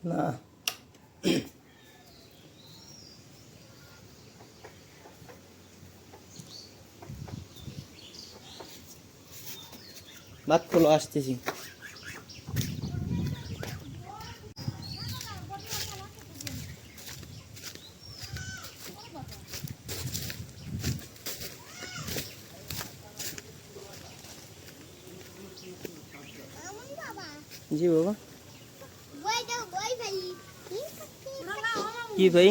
না ভাত খোলো, আসতেছি। জি বাবা, কি ভাই?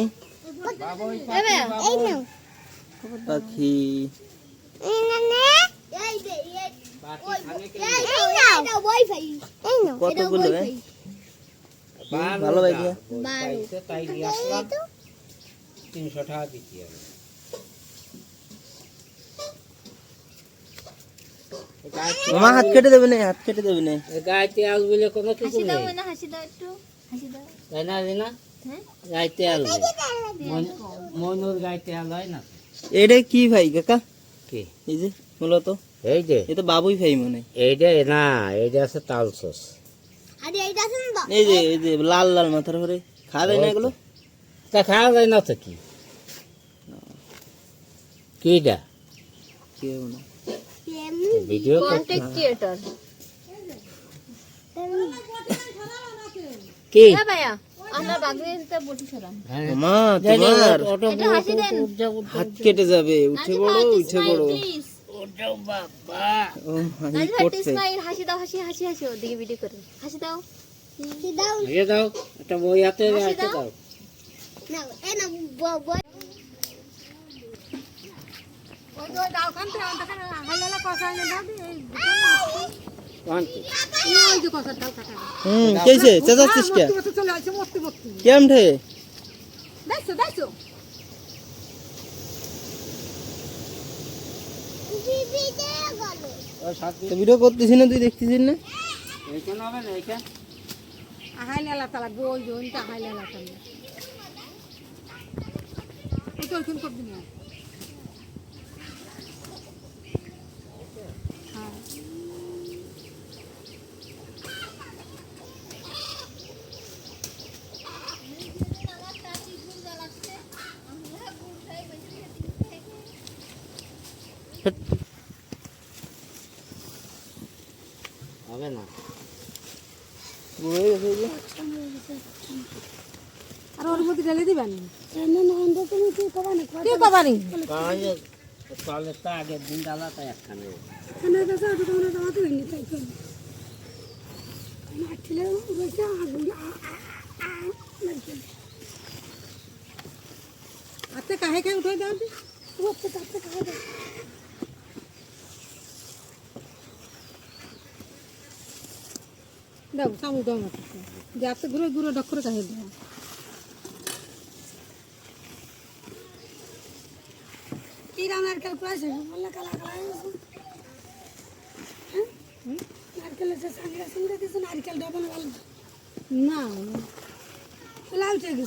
পাখি কতগুলো? ভালো ভাই, 300 টাকা দিচ্ছি আমি। মামা হাত কেটে দেবে না, হাত কেটে দেবে না। গাইতে আল বলে কোনো কিছু নেই, হাসি দাও একটু, হাসি দাও। তাই না রিনা? গাইতে আল মনুর গাইতে আল হয় না। এটা কি ভাই কাকা? কি এই যে মূলত এই যে এটা বাবুই ভাই মনে। এইটা না, এইটা আছে তাল সস। এই যে লাল লাল মাথার উপরে খাওয়া যায় না এগুলো? তা খাওয়া যায় না তো কি? কিটা কেউ না, ভিডিও কন্টেন্ট ক্রিয়েটর। কি হ্যাঁ ভাইয়া, আমরা বাগেরতে বটি ছড়াম। মামা তোমার এটা হাসি দেন। হাত কেটে যাবে, উঠে পড়ো উঠে পড়ো। বাবা ও নাজি ভাই পড়ছে। স্মাইল, হাসি দাও, হাসি হাসি হাসি, ওদিকে ভিডিও করে হাসি দাও। হাসি দাও দিয়ে দাও, একটা বই হাতে হাসি রাখতে দাও। দাও। না এ না বই ওই তো দাও কাম তো আমাদের হালালা কথা না দাও এই কোনটি ওই যে কথা দাও কাটা কেছে চাচাচ্ছিস কে? চলে আসে মস্তি মস্তি কেম ঠে? দেখছো দেখছো ওই সাত তো ভিডিও করতেছিস না, তুই দেখতেছিস না? এইখানে হবে না, এইখানে হাইলালা তালা বই জনটা হাইলালা তালা এই তো কোন করবি না হবে না। বুড়ো হয়ে গেছে যে। আর ওর মধ্যে ঢেলে দিবেন না না আমরা তুমি কি কবানি কাজে তাহলে তো আগের দিন ডালাটা একখানে না দাদা তো তোমরা দাওয়াতে হইনি তাই তো না ঠিলে রইছে আগুন আতে কাহে কাহে উঠাই দাও ও আতে কাহে দাও দাও চামচ দাও না যে আতে ঘুরে ঘুরে ডক্টর কাহে দাও तीरा नारकेल प्राइस है बोला कला कला नारकेल से संगे संगे किस नारकेल डबल वाला ना लाल चाहिए